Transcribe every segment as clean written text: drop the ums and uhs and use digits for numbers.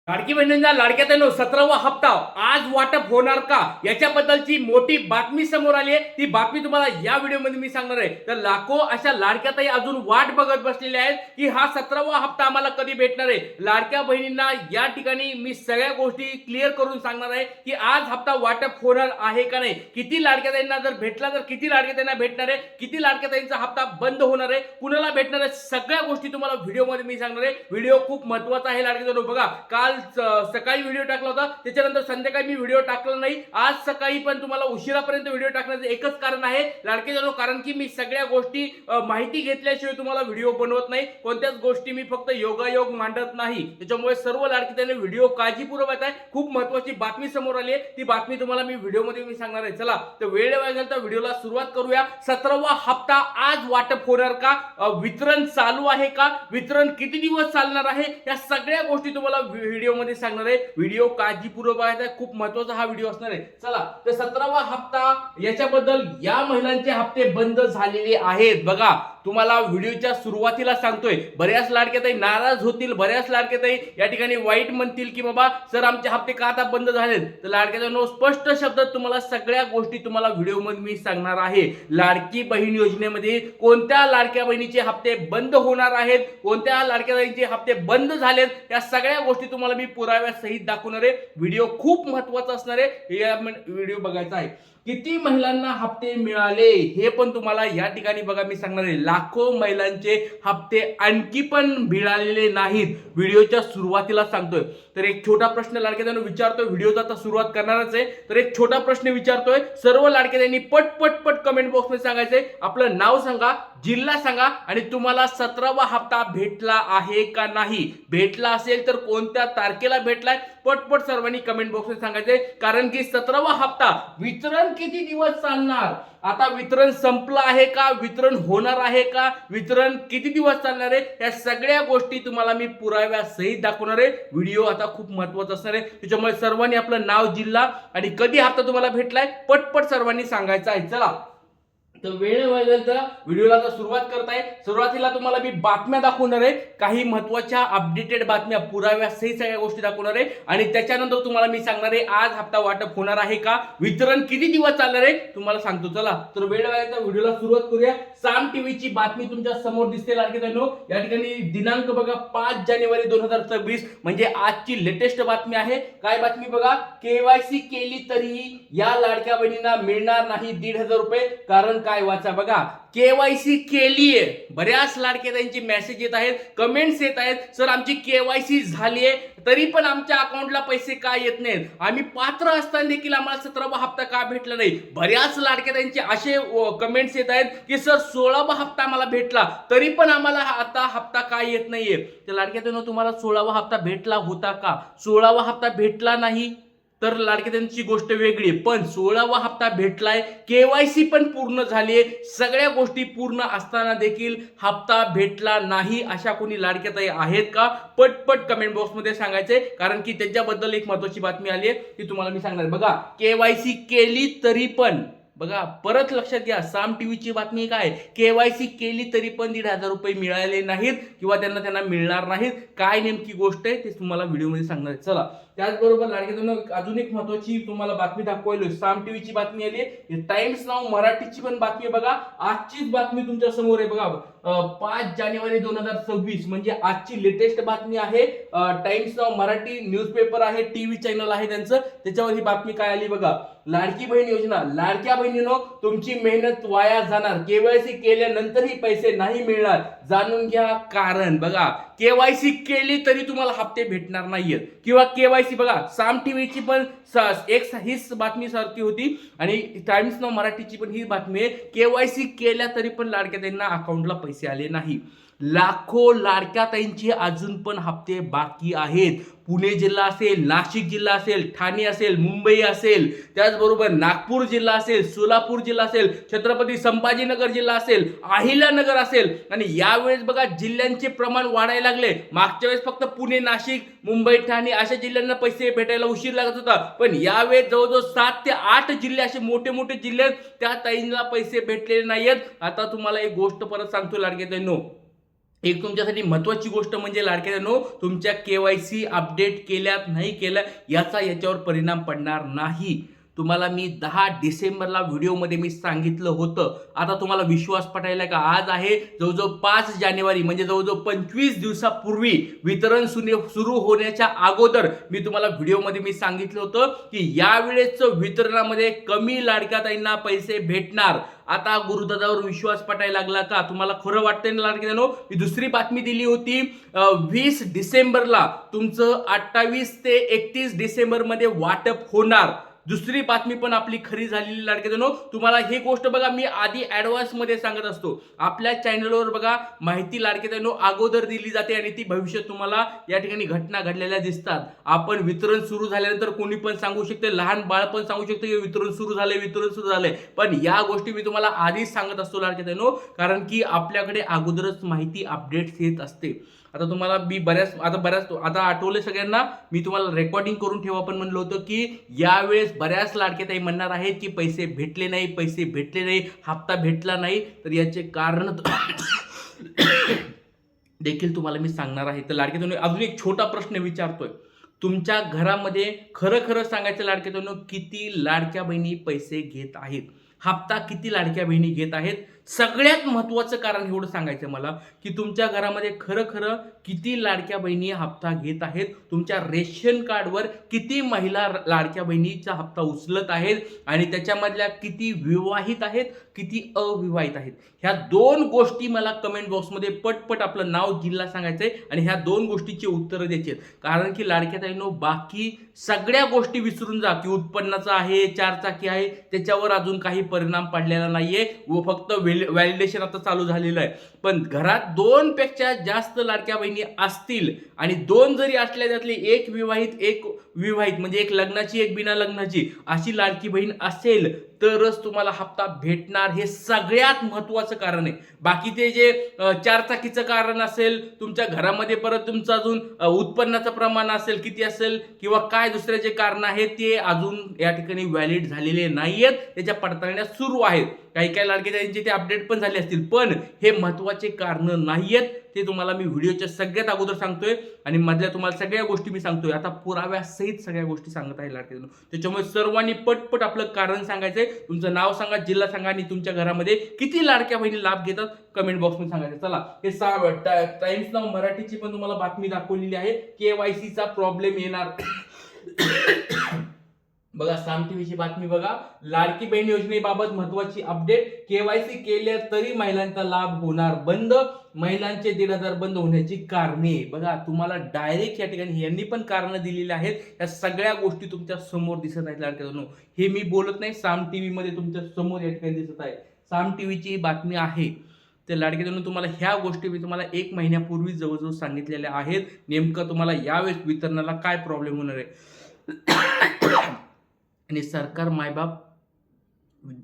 लाडकी बहिणींना लाडक्या बहिणींनो 17वा हप्ता आज वाटप होणार का याच्याबद्दलची मोठी बातमी समोर आली आहे। ती बातमी तुम्हाला या व्हिडिओमध्ये मी सांगणार आहे। तर लाखो अशा लाडक्या ताई अजून वाट बघत बसलेल्या आहेत की हा 17वा हप्ता आम्हाला कधी भेटणार आहे। लाडक्या बहिणींना या ठिकाणी मी सगळ्या गोष्टी क्लिअर करून सांगणार आहे की आज हप्ता वाटप होणार आहे का नाही, किती लाडक्या ताईंना जर भेटला तर किती लाडक्या ताईंना भेटणार आहे, किती लाडक्या ताईंचा हप्ता बंद होणार आहे, कुणाला भेटणार आहे, सगळ्या गोष्टी तुम्हाला व्हिडिओमध्ये मी सांगणार आहे। व्हिडिओ खूप महत्त्वाचा आहे लाडक्या ताईंनो। बघा, काल सकाळी व्हिडिओ टाकला होता, त्याच्यानंतर संध्याकाळी मी व्हिडिओ टाकला नाही। आज सकाळी पण तुम्हाला उशिरापर्यंत व्हिडिओ टाकण्याचं एकच कारण आहे लाडकेजनो, कारण की मी सगळ्या गोष्टी माहिती घेतल्याशिवाय तुम्हाला व्हिडिओ बनवत नाही। कोणत्याच गोष्टी मी फक्त योगायोग मांडत नाही। त्याच्यामुळे सर्व लाडकेताईंनी व्हिडिओ काळजीपूर्वक आहे। खूप महत्त्वाची बातमी समोर आली आहे, ती बातमी तुम्हाला मी व्हिडिओमध्ये मी सांगणार आहे। चला तर वेळ वाया घालता व्हिडिओला सुरुवात करूया। 17वा हप्ता आज वाटप होणार का, वितरण चालू आहे का, वितरण किती दिवस चालणार आहे, या सगळ्या गोष्टी तुम्हाला व्हिडिओमध्ये सांगणार आहे। व्हिडिओ काळजीपूर्वक बघायचा आहे, खूप महत्त्वाचा हा व्हिडिओ असणार आहे। चला तर 17वा हप्ता याच्याबद्दल या महिलांचे हप्ते बंद झालेले आहेत। बघा, तुम्हाला व्हिडिओच्या सुरुवातीला सांगतोय, बऱ्याच लाडक्याताई नाराज होतील, बऱ्याच लाडक्याताई या ठिकाणी वाईट म्हणतील की बाबा सर आमचे हप्ते का आता बंद झालेत। तर लाडक्याताईंनो स्पष्ट शब्दात तुम्हाला सगळ्या गोष्टी तुम्हाला व्हिडिओमध्ये मी सांगणार आहे। लाडकी बहीण योजनेमध्ये कोणत्या लाडक्या बहिणीचे हप्ते बंद होणार आहेत, कोणत्या लाडक्या बहिणीचे हप्ते बंद झालेत, या सगळ्या गोष्टी तुम्हाला मी पुराव्यासहित दाखवणार आहे। व्हिडिओ खूप महत्त्वाचा असणार आहे, या व्हिडिओ बघायचा आहे। किती महिलांना हप्ते मिळाले हे पण तुम्हाला या ठिकाणी बघा मी सांगणार आहे। लाखो महिलांचे हप्ते आणखी पण मिळालेले नाहीत, व्हिडिओच्या सुरुवातीला सांगतोय। तर एक छोटा प्रश्न लाडक्याताईंनो विचारतोय, व्हिडिओचा आता सुरुवात करणारच आहे, तर एक छोटा प्रश्न विचारतोय। सर्व लाडक्याताईंनी पट पट पट कमेंट बॉक्स मध्ये सांगायचंय, आपलं नाव सांगा, जिल्हा सांगा आणि तुम्हाला 17वा हप्ता भेटला आहे का नाही, भेटला असेल तर कोणत्या तारखेला भेटलाय, पटपट सर्वांनी कमेंट बॉक्स मध्ये सांगायचंय। कारण की 17वा हप्ता वितरण किती दिवस चालणार, आता वितरण संपलं आहे का, वितरण होणार आहे का, वितरण किती दिवस चालणार आहे, या सगळ्या गोष्टी तुम्हाला मी पुराव्यासहित दाखवणार आहे। व्हिडिओ आता खूप महत्त्वाचा असणार आहे, त्याच्यामुळे सर्वांनी आपलं नाव, जिल्हा आणि कधी हप्ता तुम्हाला भेटलाय पटपट सर्वांनी सांगायचं आहे। चला तर वेळ वाजता व्हिडिओला आता सुरुवात करताय। सुरुवातीला तुम्हाला मी बातम्या दाखवणार आहे, काही महत्त्वाच्या अपडेटेड बातम्या पुराव्यासहित सगळ्या गोष्टी दाखवणार आहे आणि त्याच्यानंतर तुम्हाला मी सांगणार आहे आज हप्ता वाटप होणार आहे का, वितरण किती दिवस चालणार आहे तुम्हाला सांगतो। चला तर वेळ वाजता व्हिडिओला सुरुवात करूया। साम टीव्हीची बातमी तुमच्या समोर दिसते लाडकेताईंनो, या ठिकाणी दिनांक बघा 5 जानेवारी 2026 म्हणजे आजची लेटेस्ट बातमी आहे। काय बातमी बघा, केवायसी केली तरीही या लाडक्या बहिणींना मिळणार नाही 1,500 रुपये, कारण काय वाचा बघा, केवायसी केलीये, बऱ्याच लाडक्याताईंचे मेसेज येत आहेत, कमेंट्स येत आहेत, सर आमची केवायसी झालीये तरी पण आमच्या अकाउंटला पैसे का येत नाहीत, आम्ही पात्र असताना देखील आम्हाला 17वा हप्ता का भेटला नाही। बऱ्याच लाडक्याताईंचे असे कमेंट्स येत आहेत की सर 16वा हप्ता आम्हाला भेटला तरी पण आम्हाला आता हप्ता का येत नाहीये। तर लाडक्याताईंनो तुम्हाला 16वा हप्ता भेटला होता का, 16वा हप्ता भेटला नाही तर लाडक्याताईंची गोष्ट वेगळी आहे, पण 16वा हप्ता भेटलाय, केवायसी पण पूर्ण झालीये, सगळ्या गोष्टी पूर्ण असताना देखील हप्ता भेटला नाही अशा कोणी लाडक्याताई आहेत का, पटपट कमेंट बॉक्स मध्ये सांगायचंय। कारण की त्याच्याबद्दल एक महत्त्वाची बातमी आली आहे ती तुम्हाला मी सांगणार। बघा, केवायसी केली तरी पण, बघा परत लक्षात घ्या, साम टीव्हीची बातमी काय, केवायसी केली तरी पण 1,500 रुपये मिळाले नाहीत किंवा त्यांना मिळणार नाहीत। काय नेमकी गोष्ट आहे ते तुम्हाला व्हिडिओमध्ये सांगणार आहे। चला त्याचबरोबर लाडक्याताईंनो अजून एक महत्त्वाची तुम्हाला बातमी दाखवायला, साम टीव्हीची बातमी आली आहे, टाइम्स नाव मराठीची पण बातमी बघा, आजचीच बातमी तुमच्या समोर आहे। बघा 5 जानेवारी 2026 म्हणजे आजची लेटेस्ट बातमी आहे। टाइम्स नाव मराठी न्यूजपेपर आहे, टीव्ही चॅनल आहे त्यांचं, त्याच्यावर ही बातमी काय आली बघा, लाडकी बहीण योजना, लाडक्या बहिणीनो तुमची मेहनत वाया जाणार, केवायसी केल्यानंतरही पैसे नाही मिळणार, जाणून घ्या कारण। बघा, केवायसी केली तरी तुम्हाला हप्ते भेटणार नाहीयेत किंवा केवायसी, बघा साम टीव्हीची पण हीच बातमी सारखी होती आणि टाइम्स नाव मराठीची पण ही बातमी आहे, केवायसी केल्या तरी पण लाडक्याताईंना अकाउंटला पैसे आले नाही। लाखो लाडक्याताईंचे अजून पण हप्ते बाकी आहेत। पुणे जिल्हा असेल, नाशिक जिल्हा असेल, ठाणे असेल, मुंबई असेल, त्याचबरोबर नागपूर जिल्हा असेल, सोलापूर जिल्हा असेल, छत्रपती संभाजीनगर जिल्हा असेल, अहिल्यानगर असेल आणि यावेळेस बघा जिल्ह्यांचे प्रमाण वाढायला लागले। मागच्या वेळेस फक्त पुणे, नाशिक, मुंबई, ठाणे अशा जिल्ह्यांना पैसे भेटायला उशीर लागत होता, पण यावेळेस जवळजवळ 7 ते 8 जिल्हे असे मोठे मोठे जिल्हे त्या ताईंना पैसे भेटलेले नाहीयेत। आता तुम्हाला एक गोष्ट परत सांगतो लाडक्याताईंनो, एक तुमच्यासाठी महत्त्वाची गोष्ट म्हणजे लाडक्यानो, तुमच्या KYC अपडेट केल्यात नाही केल्या याचा याच्यावर परिणाम पडणार नाही. तुम्हाला मी 10 डिसेंबरला व्हिडिओमध्ये मी सांगितलं होतं. आता तुम्हाला विश्वास पटायला का? आज आहे जवळजवळ 5 जानेवारी, म्हणजे जवळजवळ 25 दिवसापूर्वी वितरण सुरू होण्याच्या अगोदर मी तुम्हाला व्हिडिओमध्ये मी सांगितलं होतं की यावेळेसचं वितरणामध्ये कमी लाडक्या ताईंना पैसे भेटणार. आता गुरुदादावर विश्वास पटायला लागला का? तुम्हाला खरं वाटतंय ना लाडक्यानो? मी दुसरी बातमी दिली होती 20 डिसेंबरला तुमचं 28 ते 31 डिसेंबरमध्ये वाटप होणार. दुसरी बातमी पण आपली खरी झालेली लाडक्यानो. तुम्हाला ही गोष्ट बघा मी आधी ऍडव्हान्स मध्ये सांगत असतो. आपल्या चॅनलवर बघा माहिती लाडक्यानो अगोदर दिली जाते आणि ती भविष्यात तुम्हाला या ठिकाणी घटना घडलेल्या दिसतात. आपण वितरण सुरू झाल्यानंतर कोणी पण सांगू शकते, लहान बाळ पण सांगू शकते की वितरण सुरू झालंय, पण या गोष्टी मी तुम्हाला आधीच सांगत असतो लाडक्यानो, कारण की आपल्याकडे अगोदरच माहिती अपडेट्स येत असते. आता तुम्हाला मी आता आठवलं सगळ्यांना, मी तुम्हाला रेकॉर्डिंग करून ठेवा पण म्हणलं होतं की यावेळेस बऱ्याच लाडक्या ताई म्हणणार आहेत की पैसे भेटले नाही, हप्ता भेटला नाही. तर याचे कारण देखील तुम्हाला मी सांगणार आहे. तर लाडक्या अजून एक छोटा प्रश्न विचारतोय, तुमच्या घरामध्ये खरं सांगायचं लाडक्या किती लाडक्या बहिणी पैसे घेत आहेत? हप्ता किती लाडक्या बहिणी घेत आहेत? सगळ्यात महत्त्वाचं कारण एवढं सांगायचं मला की तुमच्या घरामध्ये खरं किती लाडक्या बहिणी हप्ता घेत आहेत? तुमच्या रेशन कार्डवर किती महिला लाडक्या बहिणीचा हप्ता उचलत आहेत? आणि त्याच्यामधल्या किती विवाहित आहेत, किती अविवाहित आहेत? ह्या 2 गोष्टी मला कमेंट बॉक्समध्ये पटपट आपलं नाव, जिल्हा सांगायचंय आणि ह्या 2 गोष्टीची उत्तरं द्यायची आहेत. कारण की लाडक्या ताईंनो बाकी सगळ्या गोष्टी विसरून जा की उत्पन्नाचं आहे, 4 चाकी आहे, त्याच्यावर अजून काही परिणाम पडलेला नाहीये व फक्त व्हॅलिडेशन आता चालू झालेलं आहे. पण घरात 2 पेक्षा जास्त लाडक्या बहिणी असतील आणि 2 जरी असल्या त्यातली एक विवाहित म्हणजे एक लग्नाची एक बिना लग्नाची अशी लाडकी बहीण असेल तरच तुम्हाला हप्ता भेटणार. हे सगळ्यात महत्त्वाचं कारण आहे. बाकी ते जे 4 चाकीचं कारण असेल, तुमच्या घरामध्ये परत तुमचं अजून उत्पन्नाचं प्रमाण असेल किती असेल किंवा काय दुसरे जे कारण आहेत ते अजून या ठिकाणी व्हॅलिड झालेले नाहीयेत, त्याच्या पडताळण्या सुरू आहेत. काही लाडके त्यांचे ते अपडेट पण झाले असतील, पण हे महत्त्वाचे कारण नाहीयेत. ते तुम्हाला मी व्हिडिओच्या सगळ्यात अगोदर सांगतोय आणि मधल्या तुम्हाला सगळ्या गोष्टी मी सांगतोय. आता पुराव्यासहित सगळ्या गोष्टी सांगत आहे लाडक्यानो. त्याच्यामुळे सर्वांनी पटपट आपलं कारण सांगायचंय, तुमचं नाव सांगा, जिल्हा सांगा आणि तुमच्या घरामध्ये किती लाडक्या बहिणी लाभ घेतात कमेंट बॉक्समध्ये सांगायचं. चला, हे टाइम्स नाव मराठीची पण तुम्हाला बातमी दाखवलेली आहे. KYCचा प्रॉब्लेम येणार. बघा साम टीव्हीची बातमी बघा, लाडकी बहीण योजनेबाबत महत्त्वाची अपडेट. KYC केल्या तरी महिलांचा लाभ होणार बंद, महिलांचे 1,500 बंद होण्याची कारणे. बघा तुम्हाला डायरेक्ट या ठिकाणी यांनी पण कारण दिलेली आहेत. या सगळ्या गोष्टी तुमच्या समोर दिसत आहेत लाडक्यानो. हे मी बोलत नाही, साम टीव्ही मध्ये तुमच्या समोर या ठिकाणी दिसत आहे. साम टीव्हीची बातमी आहे. तर लाडक्यानो तुम्हाला ह्या गोष्टी मी तुम्हाला 1 महिन्यापूर्वी जवळजवळ सांगितलेल्या आहेत. नेमकं तुम्हाला यावेळेस वितरणाला काय प्रॉब्लेम होणार आहे. आणि सरकार मायबाप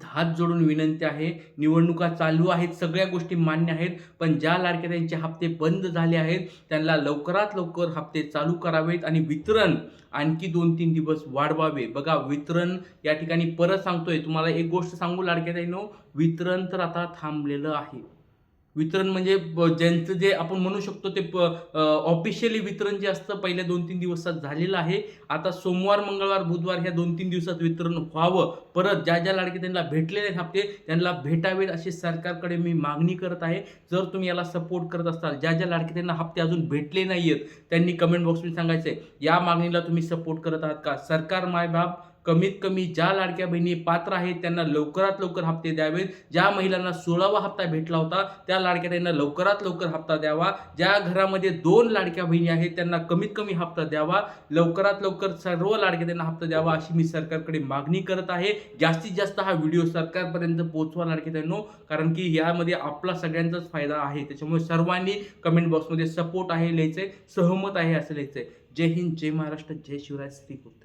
हात जोडून विनंती आहे, निवडणुका चालू आहेत, सगळ्या गोष्टी मान्य आहेत, पण ज्या लाडक्या त्यांचे हप्ते बंद झाले आहेत त्यांना लवकरात लवकर हप्ते चालू करावेत आणि वितरण आणखी 2-3 दिवस वाढवावे. बघा वितरण या ठिकाणी परत सांगतोय तुम्हाला एक गोष्ट सांगू लाडक्या ताईंनो, वितरण तर आता थांबलेलं आहे. वितरण म्हणजे ज्यांचं जे आपण म्हणू शकतो ते ऑफिशियली वितरण जे असतं पहिल्या 2-3 दिवसात झालेलं आहे. आता सोमवार, मंगळवार, बुधवार ह्या 2-3 दिवसात वितरण व्हावं. परत ज्या लाडके त्यांना भेटलेले हप्ते त्यांना भेटावेत अशी सरकारकडे मी मागणी करत आहे. जर तुम्ही याला सपोर्ट करत असाल, ज्या लाडके त्यांना हप्ते अजून भेटले नाहीयेत त्यांनी कमेंट बॉक्समध्ये सांगायचंय या मागणीला तुम्ही सपोर्ट करत आहात का? सरकार मायबाप कमीत कमी ज्या लाडक्या बहिणी पात्र आहेत त्यांना लवकरात लवकर हप्ते द्यावेत. ज्या महिलांना 16वा हप्ता भेटला होता त्या लाडक्या त्यांना लवकरात लवकर हप्ता द्यावा. ज्या घरामध्ये 2 लाडक्या बहिणी आहेत त्यांना कमीत कमी हप्ता द्यावा. लवकरात लवकर सर्व लाडक्या त्यांना हप्ता द्यावा अशी मी सरकारकडे मागणी करत आहे. जास्तीत जास्त हा व्हिडिओ सरकारपर्यंत पोहोचवा लाडक्या त्यांनो, कारण की यामध्ये आपला सगळ्यांचाच फायदा आहे. त्याच्यामुळे सर्वांनी कमेंट बॉक्समध्ये सपोर्ट आहे लिहायचंय, सहमत आहे असं लिहायचंय. जय हिंद, जय महाराष्ट्र, जय शिवराय, श्री गुरु.